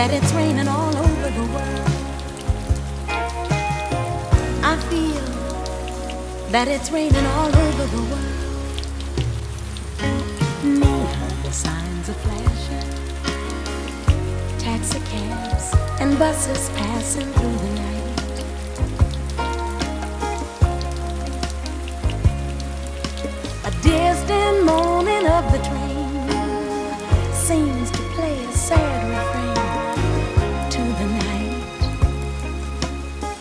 that it's raining all over the world. I feel that it's raining all over the world. Neon signs are flashing, taxi cabs and buses passing through the night.